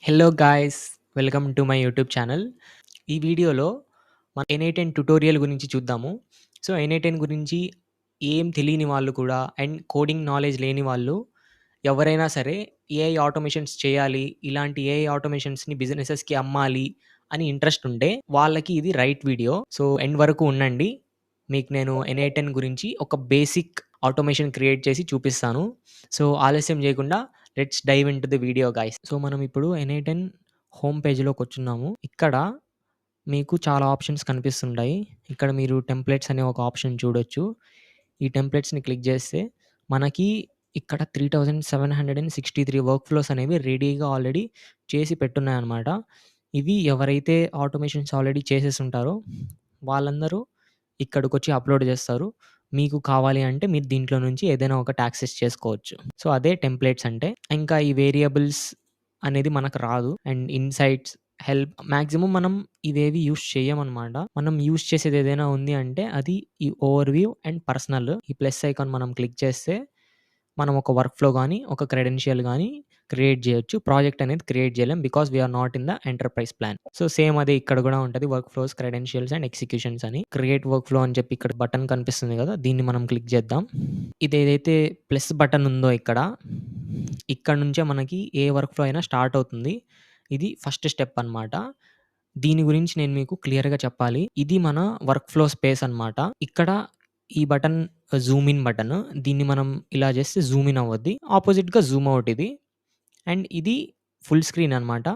Hello guys, welcome to my YouTube channel. ఈ వీడియోలో మన ఎన్ఐటెన్ ట్యుటోరియల్ గురించి చూద్దాము. సో, ఎన్ఐటెన్ గురించి ఏం తెలియని వాళ్ళు కూడా అండ్ కోడింగ్ నాలెడ్జ్ లేని వాళ్ళు ఎవరైనా సరే ఏఐ ఆటోమేషన్స్ చేయాలి, ఇలాంటి ఏఐ ఆటోమేషన్స్‌ని బిజినెసెస్‌కి అమ్మాలి అని ఇంట్రెస్ట్ ఉంటే వాళ్ళకి ఇది రైట్ వీడియో. సో, ఎండ్ వరకు ఉండండి. మీకు నేను ఎన్ఐటెన్ గురించి ఒక బేసిక్ ఆటోమేషన్ క్రియేట్ చేసి చూపిస్తాను. సో, ఆలస్యం చేయకుండా let's dive into the video guys. So, మనం ఇప్పుడు ఎన్ఐటెన్ హోమ్ పేజ్‌లోకొచ్చున్నాము. ఇక్కడ మీకు చాలా ఆప్షన్స్ కనిపిస్తుంటాయి. ఇక్కడ మీరు టెంప్లేట్స్ అనే ఒక ఆప్షన్ చూడొచ్చు. ఈ టెంప్లేట్స్‌ని క్లిక్ చేస్తే మనకి ఇక్కడ 3763 వర్క్ ఫ్లోస్ అనేవి రెడీగా ఆల్రెడీ చేసి పెట్టున్నాయన్నమాట. ఇవి ఎవరైతే ఆటోమేషన్స్ ఆల్రెడీ చేసేసుంటారో వాళ్ళందరూ ఇక్కడికొచ్చి అప్‌లోడ్ చేస్తారు. మీకు కావాలి అంటే మీరు దీంట్లో నుంచి ఏదైనా ఒకటి యాక్సెస్ చేసుకోవచ్చు. సో, అదే టెంప్లేట్స్ అంటే. ఇంకా ఈ వేరియబుల్స్ అనేది మనకు రాదు. అండ్ ఇన్‌సైట్స్, హెల్ప్ మాక్సిమం మనం ఇవేవి యూజ్ చేయమనమాట. మనం యూజ్ చేసేది ఏదైనా ఉంది అంటే అది ఈ ఓవర్‌వ్యూ అండ్ పర్సనల్. ఈ ప్లస్ ఐకాన్ మనం క్లిక్ చేస్తే మనం ఒక వర్క్ ఫ్లో గానీ, ఒక క్రెడెన్షియల్ గానీ క్రియేట్ జేయొచ్చు. ప్రాజెక్ట్ అనేది క్రియేట్ జేయలేం. Because we are not in the enterprise plan. So, same అదే ఇక్కడ గూడా ఉంటది. Work flows, credentials and executions అని. క్రియేట్ వర్క్ ఫ్లో అని చెప్పి ఇక్కడ బటన్ కనిపిస్తుంది గదా! దీన్ని మనం క్లిక్ చేద్దాం. ఇదేదైతే ప్లస్ బటన్ ఉందో ఇక్కడ నుంచే మనకి ఏ వర్క్ ఫ్లో అయినా స్టార్ట్ అవుతుంది. ఇది ఫస్ట్ స్టెప్ అనమాట. దీని గురించి నేను మీకు క్లియర్‌గా చెప్పాలి. ఇది మన వర్క్ ఫ్లో స్పేస్ అనమాట. ఇక్కడ ఈ బటన్ జూమ్ ఇన్ బటన్. దీన్ని మనం ఇలా చేస్తే జూమ్ ఇన్ అవ్వద్ది. ఆపోజిట్‌గా జూమ్ అవుట్ ఇది. అండ్ ఇది ఫుల్ స్క్రీన్ అనమాట.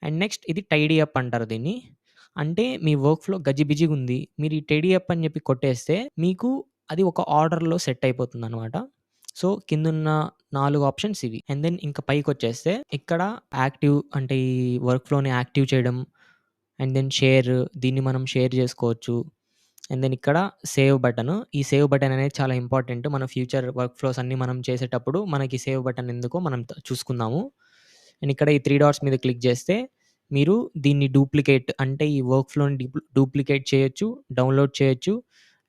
అండ్ నెక్స్ట్ ఇది టైడీ అప్ అంటారు దీన్ని. అంటే మీ వర్క్ ఫ్లో గజిబిజిగుంది. మీరు ఈ టైడీ అప్ అని చెప్పి కొట్టేస్తే మీకు అది ఒక ఆర్డర్‌లో సెట్ అయిపోతుందనమాట. సో, కిందున్న 4 ఆప్షన్స్ ఇవి. అండ్ దెన్ ఇంకా పైకొచ్చేస్తే ఇక్కడ యాక్టివ్ అంటే ఈ వర్క్ ఫ్లోని యాక్టివ్ చేయడం. అండ్ దెన్ షేర్, దీన్ని మనం షేర్ చేసుకోవచ్చు. అండ్ దెన్ ఇక్కడ సేవ్ బటన్. ఈ సేవ్ బటన్ అనేది చాలా ఇంపార్టెంట్. మన ఫ్యూచర్ వర్క్ ఫ్లోస్ అన్నీ మనం చేసేటప్పుడు మనకి సేవ్ బటన్ ఎందుకో మనం చూసుకుందాము. అండ్ ఇక్కడ ఈ 3 డాట్స్ మీద క్లిక్ చేస్తే మీరు దీన్ని డూప్లికేట్ అంటే ఈ వర్క్ ఫ్లోని డూప్లికేట్ చేయొచ్చు, డౌన్‌లోడ్ చేయొచ్చు.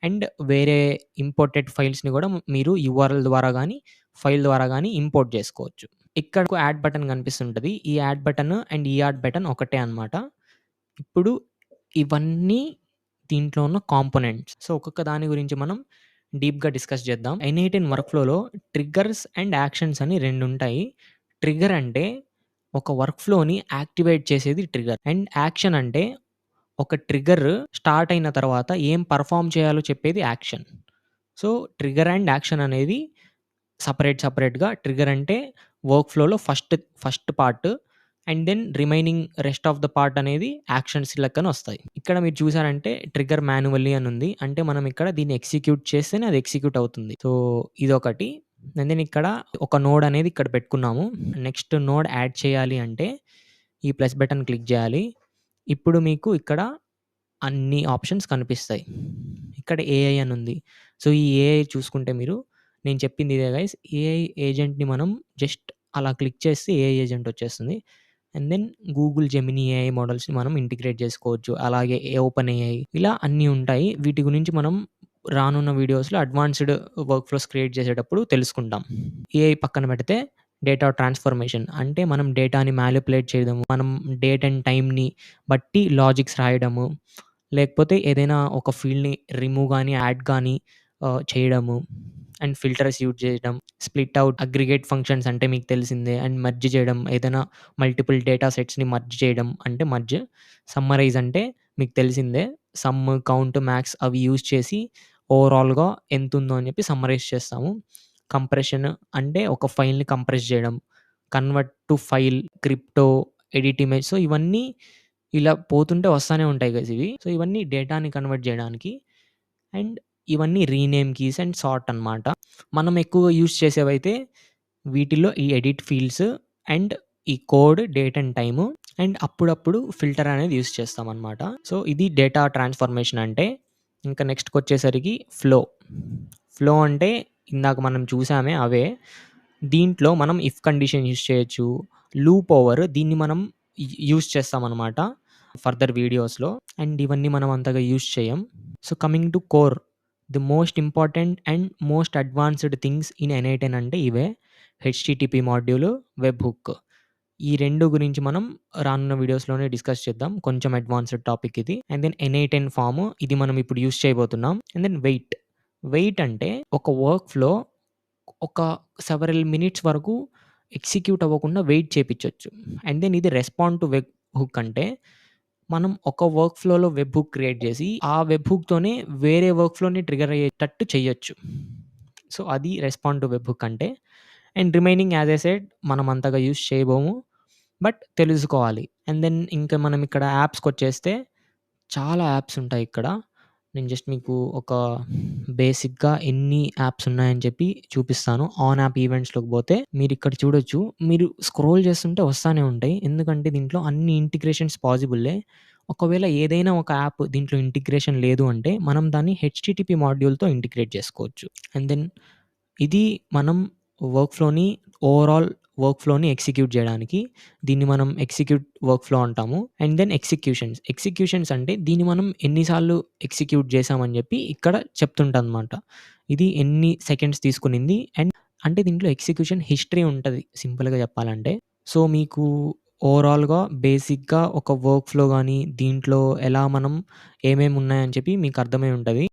అండ్ వేరే ఇంపోర్టెడ్ ఫైల్స్‌ని కూడా మీరు యూఆర్ఎల్ ద్వారా గానీ, ఫైల్ ద్వారా గానీ ఇంపోర్ట్ చేసుకోవచ్చు. ఇక్కడ ఒక యాడ్ బటన్ కనిపిస్తుంటది. ఈ యాడ్ బటన్ అండ్ ఈ యాడ్ బటన్ ఒకటే అన్నమాట. ఇప్పుడు ఇవన్నీ దీంట్లో ఉన్న కాంపోనెంట్స్. సో, ఒక్కొక్క దాని గురించి మనం డీప్‌గా డిస్కస్ చేద్దాం. ఎన్ఐటెన్ వర్క్ ఫ్లోలో ట్రిగ్గర్స్ అండ్ యాక్షన్స్ అని 2 ఉంటాయి. ట్రిగ్గర్ అంటే ఒక వర్క్ ఫ్లోని యాక్టివేట్ చేసేది ట్రిగ్గర్. అండ్ యాక్షన్ అంటే ఒక ట్రిగ్గర్ స్టార్ట్ అయిన తర్వాత ఏం పెర్ఫార్మ్ చేయాలో చెప్పేది action. So, trigger and action అనేది సెపరేట్‌గా ట్రిగ్గర్ అంటే వర్క్ ఫ్లోలో first part. And then remaining rest of the part అనేది యాక్షన్స్ లెక్కన వస్తాయి. ఇక్కడ మీరు చూసారంటే ట్రిగ్గర్ మాన్యువల్లీ అని ఉంది. అంటే మనం ఇక్కడ దీన్ని ఎగ్జిక్యూట్ చేస్తేనే అది ఎగ్జిక్యూట్ అవుతుంది. సో, ఇదొకటి. అండ్ దెన్ ఇక్కడ ఒక నోడ్ అనేది ఇక్కడ పెట్టుకున్నాము. నెక్స్ట్ నోడ్ యాడ్ చేయాలి అంటే ఈ ప్లస్ బటన్ క్లిక్ చేయాలి. ఇప్పుడు మీకు ఇక్కడ అన్ని ఆప్షన్స్ కనిపిస్తాయి. ఇక్కడ ఏఐ అని ఉంది. సో, ఈ ఏఐ చూసుకుంటే మీరు నేను చెప్పింది ఇదే గైస్. ఏఐ ఏజెంట్‌ని మనం జస్ట్ అలా క్లిక్ చేస్తే ఏఐ ఏజెంట్ వచ్చేస్తుంది. And then Google Gemini AI మోడల్స్‌ని మనం ఇంటిగ్రేట్ చేసుకోవచ్చు. అలాగే ఓపెన్ ఏఐ ఇలా అన్నీ ఉంటాయి. వీటి గురించి మనం రానున్న వీడియోస్‌లో అడ్వాన్స్‌డ్ వర్క్ ఫ్లోస్ క్రియేట్ చేసేటప్పుడు తెలుసుకుంటాం. ఏఐ పక్కన పెడితే డేటా ట్రాన్స్‌ఫర్మేషన్ అంటే మనం డేటాని మానిప్యులేట్ చేయడము, మనం డేట్ అండ్ టైమ్‌ని బట్టి లాజిక్స్ రాయడము, లేకపోతే ఏదైనా ఒక ఫీల్డ్‌ని రిమూవ్ గానీ, యాడ్ గానీ చేయడము. అండ్ ఫిల్టర్స్ యూజ్ చేయడం, స్ప్లిట్ అవుట్, అగ్రిగేట్ ఫంక్షన్స్ అంటే మీకు తెలిసిందే. అండ్ మెర్జ్ చేయడం, ఏదైనా మల్టిపుల్ డేటా సెట్స్‌ని మర్జ్ చేయడం అంటే మర్జ్. సమ్మరైజ్ అంటే మీకు తెలిసిందే. సమ్, కౌంట్, మ్యాక్స్ అవి యూజ్ చేసి ఓవరాల్‌గా ఎంతుందో అని చెప్పి సమ్మరైజ్ చేస్తాము. కంప్రెషన్ అంటే ఒక ఫైల్‌ని కంప్రెస్ చేయడం. Convert to file, crypto, edit image. So, ఇవన్నీ ఇలా పోతుంటే వస్తానే ఉంటాయి గైస్ ఇవి. సో, ఇవన్నీ డేటాని కన్వర్ట్ చేయడానికి. అండ్ ఇవన్నీ రీనేమ్ కీస్ అండ్ సార్ట్ అనమాట. మనం ఎక్కువగా యూజ్ చేసేవైతే వీటిల్లో ఈ ఎడిట్ ఫీల్డ్స్ అండ్ ఈ code, date and time and అప్పుడప్పుడు ఫిల్టర్ అనేది యూజ్ చేస్తామనమాట. సో, ఇది డేటా ట్రాన్స్‌ఫర్మేషన్ అంటే. ఇంకా నెక్స్ట్‌కొచ్చేసరికి ఫ్లో. ఫ్లో అంటే ఇందాక మనం చూసామే అవే. దీంట్లో మనం ఇఫ్ కండిషన్ యూజ్ చేయొచ్చు. లూప్ ఓవర్ దీన్ని మనం యూజ్ చేస్తామనమాట ఫర్దర్ వీడియోస్‌లో. అండ్ ఇవన్నీ మనం అంతగా యూజ్ చేయం. So, coming to core, the most important and most advanced things in n eight n అంటే ఇవే. HTTP module, web hook. ఈ 2 గురించి మనం రానున్న వీడియోస్‌లోనే డిస్కస్ చేద్దాం. కొంచెం అడ్వాన్స్‌డ్ టాపిక్ ఇది. అండ్ దెన్ ఎన్8 ఫార్మ్ ఇది మనం ఇప్పుడు యూజ్ చేయబోతున్నాం. And then wait. వెయిట్ అంటే ఒక వర్క్‌ఫ్లో ఒక సెవరల్ మినిట్స్ వరకు ఎగ్జిక్యూట్ అవ్వకుండా వెయిట్ చేపిచ్చొచ్చు. అండ్ దెన్ ఇది రెస్పాండ్ టు వెబ్ హుక్ అంటే మనం ఒక వర్క్ ఫ్లోలో వెబ్ హుక్ క్రియేట్ చేసి ఆ వెబ్ హుక్‌తోనే వేరే వర్క్ ఫ్లోని ట్రిగ్గర్ అయ్యేటట్టు చేయొచ్చు. సో, అది రెస్పాండ్ టు వెబ్ హుక్ అంటే. And remaining as I said మనం అంతగా యూజ్ చేయబోము. బట్ తెలుసుకోవాలి. అండ్ దెన్ ఇంకా మనం ఇక్కడ యాప్స్‌కొచ్చేస్తే చాలా యాప్స్ ఉంటాయి ఇక్కడ. నేను జస్ట్ మీకు ఒక బేసిక్‌గా ఎన్ని యాప్స్ ఉన్నాయని చెప్పి చూపిస్తాను. ఆన్ యాప్ ఈవెంట్స్‌లోకి పోతే మీరిక్కడ చూడొచ్చు. మీరు స్క్రోల్ చేస్తుంటే వస్తానే ఉంటాయి. ఎందుకంటే దీంట్లో అన్ని ఇంటిగ్రేషన్స్ పాజిబులే. ఒకవేళ ఏదైనా ఒక యాప్ దీంట్లో ఇంటిగ్రేషన్ లేదు అంటే మనం దాన్ని హెచ్‌టిటిపి మాడ్యూల్‌తో ఇంటిగ్రేట్ చేసుకోవచ్చు. అండ్ దెన్ ఇది మనం వర్క్ ఫ్లోని ఓవరాల్ వర్క్ ఫ్లోని ఎగ్జిక్యూట్ చేయడానికి దీన్ని మనం ఎగ్జిక్యూట్ వర్క్ ఫ్లో అంటాము. And then executions. ఎగ్జిక్యూషన్స్ అంటే దీన్ని మనం ఎన్ని సార్లు ఎగ్జిక్యూట్ చేశామని చెప్పి ఇక్కడ చెప్తుంటదనమాట. ఇది ఎన్ని సెకండ్స్ తీసుకునింది అండ్ అంటే దీంట్లో ఎగ్జిక్యూషన్ హిస్టరీ ఉంటది సింపుల్‌గా చెప్పాలంటే. సో, మీకు ఓవరాల్‌గా బేసిక్‌గా ఒక వర్క్ ఫ్లో గాని, దీంట్లో ఎలా మనం ఏమేమి ఉన్నాయని చెప్పి మీకు అర్థమై ఉంటది.